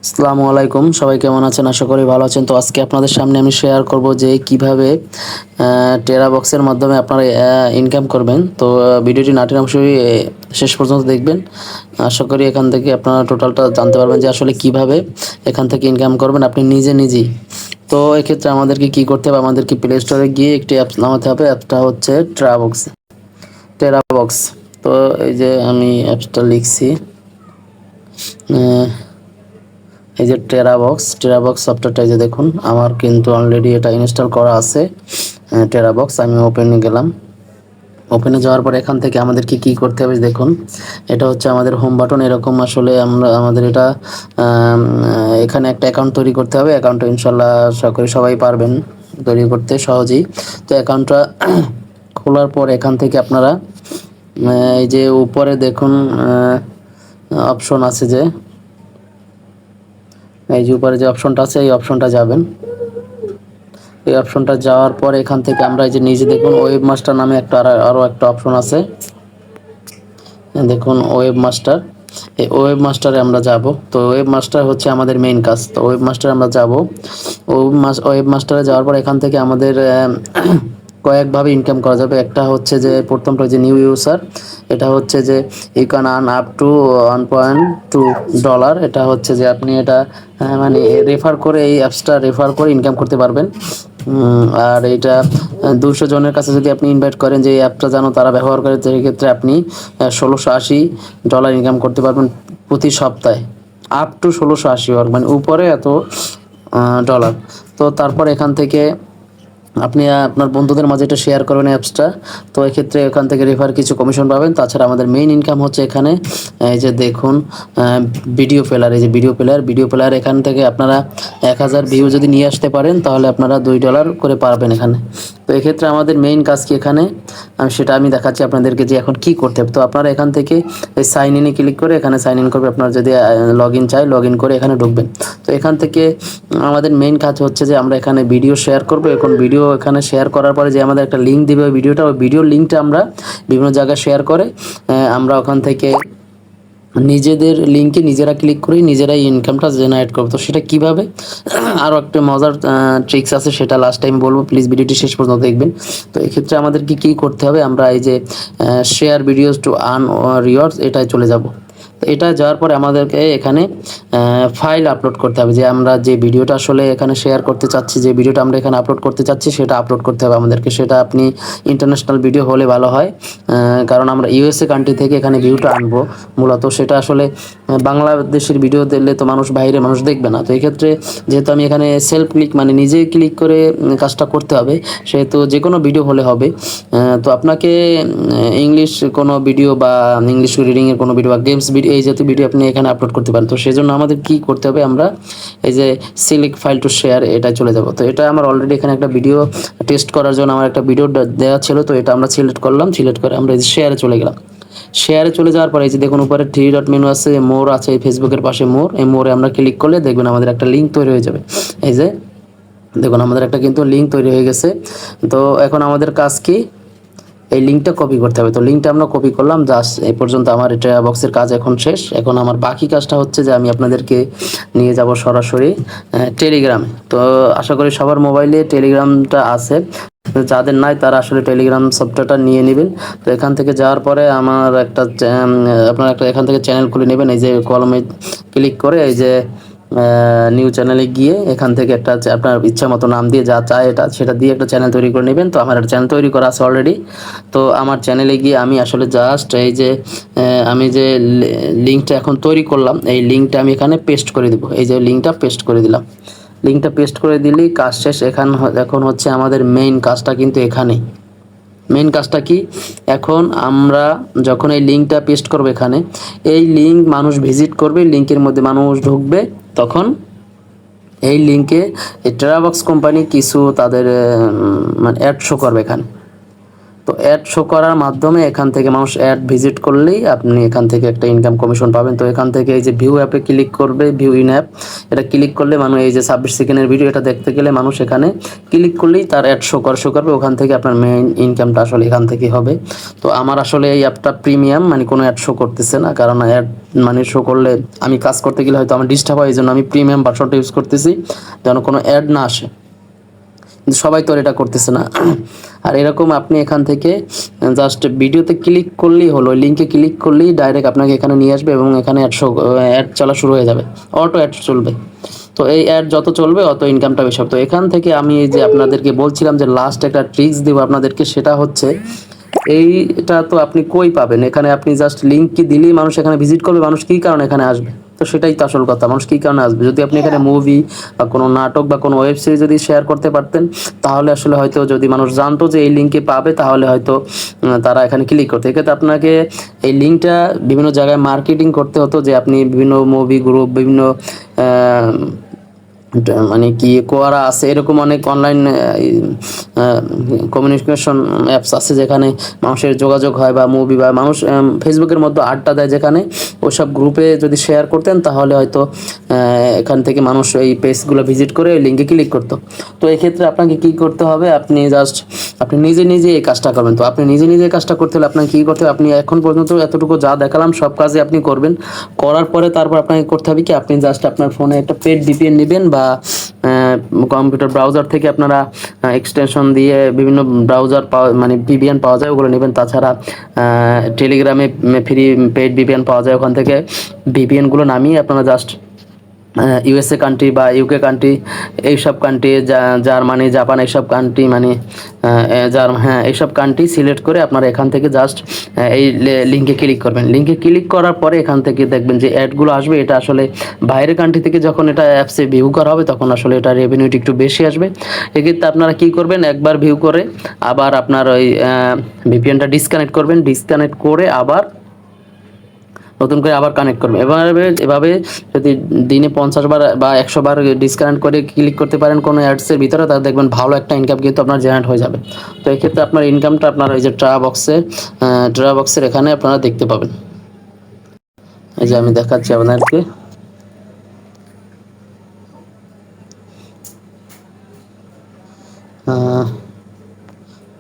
আসসালামু আলাইকুম, সবাই কেমন আছেন? আশা করি ভালো আছেন। তো আজকে আপনাদের সামনে আমি শেয়ার করব যে কিভাবে টেরা বক্সের মাধ্যমে আপনারা ইনকাম করবেন। তো ভিডিওটি না টেনে অবশ্যই শেষ পর্যন্ত দেখবেন। আশা করি এখান থেকে আপনারা টোটালটা জানতে পারবেন যে আসলে কিভাবে এখান থেকে ইনকাম করবেন আপনি নিজেই। তো এক্ষেত্রে আমাদেরকে কি করতে হবে, আমাদেরকে প্লে স্টোরে গিয়ে একটি অ্যাপস নামাতে হবে। অ্যাপসটা হচ্ছে টেরা বক্স। তো এই যে আমি অ্যাপসটা লিখছি, এই যে টেরাবক্স সফটওয়্যারটা, এই যে দেখুন আমার কিন্তু অলরেডি এটা ইনস্টল করা আছে। টেরাবক্স আমি ওপেনে গেলাম। ওপেনে যাওয়ার পর এখান থেকে আমাদেরকে কি করতে হবে দেখুন, এটা হচ্ছে আমাদের হোম বাটন। এরকম আসলে আমাদের এটা এখানে একটা অ্যাকাউন্ট তৈরি করতে হবে। অ্যাকাউন্টটা ইনশাল্লাহ আশা করি সবাই পারবেন তৈরি করতে সহজেই। তো অ্যাকাউন্টটা খোলার পর এখান থেকে আপনারা এই যে উপরে দেখুন অপশন আছে, যে এই যে উপরে যে অপশনটা আছে এই অপশনটা যাবেন। এই অপশনটা যাওয়ার পর এখান থেকে আমরা এই যে নিচে দেখুন ওয়েব মাস্টার নামে আরও একটা অপশন আছে। দেখুন ওয়েব মাস্টার, এই ওয়েব মাস্টারে আমরা যাব। তো ওয়েব মাস্টার হচ্ছে আমাদের মেইন কাজ। তো ওয়েব মাস্টারে আমরা যাব। ওয়েব মাস্টারে যাওয়ার পর এখান থেকে আমাদের কয়েকভাবে ইনকাম করা যাবে। একটা হচ্ছে যে প্রথমটা যে নিউ ইউজার, এটা হচ্ছে যে you can earn up to $1.2। এটা হচ্ছে যে আপনি এটা মানে রেফার করে, এই অ্যাপসটা রেফার করে ইনকাম করতে পারবেন। আর এইটা 200 জনের কাছে যদি আপনি ইনভাইট করেন যে এই অ্যাপটা যেন তারা ব্যবহার করে, সেক্ষেত্রে আপনি $1,680 ইনকাম করতে পারবেন প্রতি সপ্তাহে। আপ টু 1,680 মানে উপরে এত ডলার। তো তারপর এখান থেকে আপনি আপনার বন্ধুদের মাঝে এটা শেয়ার করবেন অ্যাপসটা। তো এক্ষেত্রে এখান থেকে রেফার কিছু কমিশন পাবেন। তাছাড়া আমাদের মেইন ইনকাম হচ্ছে এখানে এই যে দেখুন ভিডিও প্লেয়ার, এই যে ভিডিও প্লেয়ার এখান থেকে আপনারা 1,000 ভিউ যদি নিয়ে আসতে পারেন তাহলে আপনারা $2 করে পাবেন এখানে। তো এক্ষেত্রে আমাদের মেইন কাজ কি এখানে, সেটা আমি দেখাচ্ছি আপনাদেরকে যে এখন কি করতে হবে। তো আপনারা এখান থেকে এই সাইন ইনে ক্লিক করে এখানে সাইন ইন করবে। আপনারা যদি লগ ইন চাই লগ ইন করে এখানে ঢুকবেন। তো এখান থেকে আমাদের মেইন কাজ হচ্ছে যে আমরা এখানে ভিডিও শেয়ার করব। এখন ভিডিও এখানে শেয়ার করার পরে যে আমাদের একটা লিঙ্ক দিবে ওই ভিডিওর লিঙ্কটা আমরা বিভিন্ন জায়গায় শেয়ার করে আমরা ওখান থেকে নিজেদের লিঙ্কে নিজেরা ক্লিক করে নিজেরাই ইনকামটা জেনারেট করবো। তো সেটা কীভাবে, আরও একটা মজার ট্রিক্স আছে, সেটা লাস্ট টাইম বলবো, প্লিজ ভিডিওটি শেষ পর্যন্ত দেখবেন। তো এক্ষেত্রে আমাদেরকে কী করতে হবে, আমরা এই যে share videos to earn rewards এটায় চলে যাব। তো এটা যাওয়ার পরে আমাদেরকে এখানে ফাইল আপলোড করতে হবে, যে আমরা যে ভিডিওটা আসলে এখানে শেয়ার করতে চাচ্ছি, যে ভিডিওটা আমরা এখানে আপলোড করতে চাচ্ছি সেটা আপলোড করতে হবে আমাদেরকে। সেটা আপনি ইন্টারন্যাশনাল ভিডিও হলে ভালো হয়, কারণ আমরা ইউএসএ কান্ট্রি থেকে এখানে ভিউটা আনবো মূলত। সেটা আসলে বাংলাদেশের ভিডিও দিলে তো বাইরে মানুষ দেখবে না। তো এই ক্ষেত্রে যেহেতু আমি এখানে সেলফ ক্লিক মানে নিজে ক্লিক করে কাজটা করতে হবে, সেহেতু যে কোনো ভিডিও হলে হবে। তো আপনাকে ইংলিশ কোনো ভিডিও বা ইংলিশ রিডিংয়ের কোনো ভিডিও বা গেমস ভিডিও, এই জাতীয় ভিডিও আপনি এখানে আপলোড করতে পারেন। তো সেজন্য আমাদের কি করতে হবে, আমরা এই যে সিলেক্ট ফাইল টু শেয়ার এটা চলে যাব। তো এটা আমার অলরেডি এখানে একটা ভিডিও টেস্ট করার জন্য আমার একটা ভিডিও দেওয়া ছিল। তো এটা আমরা সিলেক্ট করলাম, সিলেক্ট করে আমরা এই যে শেয়ারে চলে গেলাম। শেয়ারে চলে যাওয়ার পরে এই যে দেখুন উপরে 3 ডট মেনু আছে, মোর আছে, এই ফেসবুকের পাশে মোর, এই মোরে আমরা ক্লিক করলে দেখবেন আমাদের একটা লিঙ্ক তৈরি হয়ে যাবে। এই যে দেখুন আমাদের একটা কিন্তু লিঙ্ক তৈরি হয়ে গেছে। তো এখন আমাদের কাজ কি, এই লিঙ্কটা কপি করতে হবে। তো লিঙ্কটা আমরা কপি করলাম, জাস্ট এই পর্যন্ত আমার এটা বক্সের কাজ এখন শেষ। এখন আমার বাকি কাজটা হচ্ছে যে আমি আপনাদেরকে নিয়ে যাব সরাসরি টেলিগ্রামে। তো আশা করি সবার মোবাইলে টেলিগ্রামটা আছে, যাদের নাই তারা আসলে টেলিগ্রাম সফটওয়্যারটা নিয়ে নেবেন। তো এখান থেকে যাওয়ার পরে আমার একটা আপনারা একটা এখান থেকে চ্যানেল খুলে নেবেন। এই যে কলমে ক্লিক করে এই যে নিউ চ্যানেলে গিয়ে এখান থেকে একটা আপনার ইচ্ছা মতো নাম দিয়ে যা চায় এটা সেটা দিয়ে একটা চ্যানেল তৈরি করে নেবেন। তো আমার একটা চ্যানেল তৈরি করা আছে অলরেডি। তো আমার চ্যানেলে গিয়ে আমি আসলে জাস্ট এই যে আমি যে লিঙ্কটা এখন তৈরি করলাম এই লিঙ্কটা আমি এখানে পেস্ট করে দেবো। এই যে লিঙ্কটা পেস্ট করে দিলাম। লিঙ্কটা পেস্ট করে দিলেই কাজ শেষ। এখন হচ্ছে আমাদের মেইন কাজটা কিন্তু এখানেই। মেইন কাজটা কি, এখন আমরা যখন এই লিঙ্কটা পেস্ট করবো এখানে, এই লিঙ্ক মানুষ ভিজিট করবে, লিঙ্কের মধ্যে মানুষ ঢুকবে, তখন এই লিঙ্কে এই টেরাবক্স কোম্পানি কিছু তাদের মানে অ্যাড শো করবে এখানে। তো অ্যাড শো করার মাধ্যমে এখান থেকে মানুষ অ্যাড ভিজিট করলেই আপনি এখান থেকে একটা ইনকাম কমিশন পাবেন। তো এখান থেকে এই যে ভিউ অ্যাপে ক্লিক করবে, ভিউ ইন অ্যাপ, এটা ক্লিক করলে মানুষ এই যে 26 সেকেন্ডের ভিডিও এটা দেখতে গেলে মানুষ এখানে ক্লিক করলেই তার অ্যাড শো করবে, ওখান থেকে আপনার মেইন ইনকামটা আসলে এখান থেকে হবে। তো আমার আসলে এই অ্যাপটা প্রিমিয়াম, মানে কোনো অ্যাড শো করতেছে না, কারণ অ্যাড মানে শো করলে আমি কাজ করতে গেলে হয়তো আমার ডিস্টার্ব হয়, এই জন্য আমি প্রিমিয়াম ভার্সনটা ইউজ করতেছি যেন কোনো অ্যাড না আসে। কিন্তু সবাই তো আর এটা করতেছে না। আর এরকম আপনি এখান থেকে জাস্ট ভিডিওতে ক্লিক করলেই হলো, লিঙ্কে ক্লিক করলেই ডাইরেক্ট আপনাকে এখানে নিয়ে আসবে এবং এখানে অ্যাড চলা শুরু হয়ে যাবে, অটো অ্যাড চলবে। তো এই অ্যাড যত চলবে অত ইনকামটা বেশি হবে। তো এখান থেকে আমি এই যে আপনাদেরকে বলছিলাম যে লাস্ট একটা ট্রিক্স দেবো আপনাদেরকে, সেটা হচ্ছে এইটা তো আপনি কই পাবেন, এখানে আপনি জাস্ট লিঙ্ক কি দিলেই মানুষ এখানে ভিজিট করবে, মানুষ কী কারণে এখানে আসবে, তো সেটাই তো আসল কথা, মানুষ কী কারণে আসবে। যদি আপনি এখানে মুভি বা কোনো নাটক বা কোনো ওয়েব সিরিজ যদি শেয়ার করতে পারতেন, তাহলে আসলে হয়তো যদি মানুষ জানতো যে এই লিঙ্কে পাবে, তাহলে হয়তো তারা এখানে ক্লিক করতো। এক্ষেত্রে আপনাকে এই লিঙ্কটা বিভিন্ন জায়গায় মার্কেটিং করতে হতো, যে আপনি বিভিন্ন মুভি গ্রুপ, বিভিন্ন মানে কি কোয়ারা আছে, এরকম অনেক অনলাইন কমিউনিকেশন অ্যাপস আছে যেখানে মানুষের যোগাযোগ হয়, বা মুভি বা মানুষ ফেসবুকের মধ্যে আড্ডা দেয়, যেখানে ওইসব গ্রুপে যদি শেয়ার করতেন তাহলে হয়তো এখান থেকে মানুষ এই পেজগুলো ভিজিট করে ওই লিঙ্কে ক্লিক করতো। তো এক্ষেত্রে আপনাকে কী করতে হবে, আপনি নিজে নিজে এই কাজটা করবেন। তো আপনি নিজে নিজে কাজটা করতে হলে আপনাকে কী করতে হবে, আপনি এখন পর্যন্ত এতটুকু যা দেখালাম সব কাজে আপনি করবেন, করার পরে তারপর আপনাকে করতে হবে কি, আপনি জাস্ট আপনার ফোনে একটা পেড ভিপিএন নেবেন, বা কম্পিউটার ব্রাউজার থেকে আপনারা এক্সটেনশন দিয়ে বিভিন্ন ব্রাউজার মানে ভিপিএন পাওয়া যায়, ওগুলো নেবেন। তাছাড়া টেলিগ্রামে ফ্রি পেড ভিপিএন পাওয়া যায়, ওখান থেকে ভিপিএনগুলো নামিয়ে আপনারা জাস্ট ইউএসএ কান্ট্রি বা ইউকে কান্ট্রি, এইসব কান্ট্রি, জার্মানি, জাপান, এইসব কান্ট্রি, মানে এইসব কান্ট্রি সিলেক্ট করে আপনারা এখান থেকে জাস্ট এই লিঙ্কে ক্লিক করবেন। লিঙ্কে ক্লিক করার পরে এখান থেকে দেখবেন যে অ্যাডগুলো আসবে, এটা আসলে বাইরের কান্ট্রি থেকে যখন এটা অ্যাপসে ভিউ করা হবে তখন আসলে এটা রেভিনিউটি একটু বেশি আসবে। এক্ষেত্রে আপনারা কী করবেন, একবার ভিউ করে আবার আপনার ওই ভিপিএনটা ডিসকানেক্ট করবেন, ডিসকানেক্ট করে আবার নতুন করে আবার কানেক্ট করবেন। এভাবে যদি দিনে 50 বার বা 100 বার ডিসকানেক্ট করে ক্লিক করতে পারেন কোনো অ্যাডসের ভিতরে, তাহলে দেখবেন ভালো একটা ইনকাম কিন্তু আপনার জেনারেট হয়ে যাবে। তো এক্ষেত্রে আপনার ইনকামটা আপনার এই যে ট্রা বক্সের এখানে আপনারা দেখতে পাবেন। এই যে আমি দেখাচ্ছি আপনাদেরকে,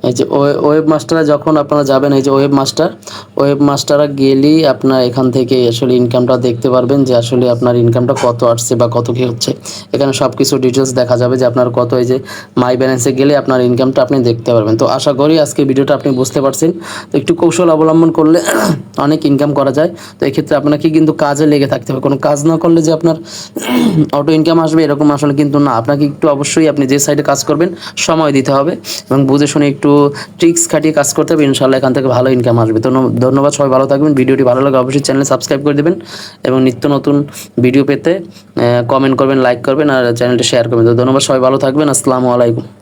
এই যে ওয়েব মাস্টারে যখন আপনারা যাবেন, এই যে ওয়েব মাস্টারে গেলেই আপনার এখান থেকে আসলে ইনকামটা দেখতে পারবেন, যে আসলে আপনার ইনকামটা কত আসছে বা কত কী হচ্ছে। এখানে সব কিছু ডিটেলস দেখা যাবে যে আপনার কত, এই যে মাই ব্যালেন্সে গেলে আপনার ইনকামটা আপনি দেখতে পারবেন। তো আশা করি আজকে ভিডিওটা আপনি বুঝতে পারছেন। তো একটু কৌশল অবলম্বন করলে অনেক ইনকাম করা যায়। তো এক্ষেত্রে আপনাকে কিন্তু কাজে লেগে থাকতে হবে, কোনো কাজ না করলে যে আপনার অটো ইনকাম আসবে এরকম আসলে কিন্তু না। আপনাকে একটু অবশ্যই আপনি যে সাইডে কাজ করবেন সময় দিতে হবে এবং বুঝে শুনে একটু ট্রিক্স খাটিয়ে কাজ করতে হবে, ইনশাআল্লাহ এখান থেকে ভালো ইনকাম আসবে। তো ধন্যবাদ, সবাই ভালো থাকবেন। ভিডিওটি ভালো লাগে অবশ্যই চ্যানেল সাবস্ক্রাইব করে দেবেন এবং নিত্য নতুন ভিডিও পেতে কমেন্ট করবেন, লাইক করবেন আর চ্যানেলটি শেয়ার করবেন। তো ধন্যবাদ, সবাই ভালো থাকবেন। আসসালামু আলাইকুম।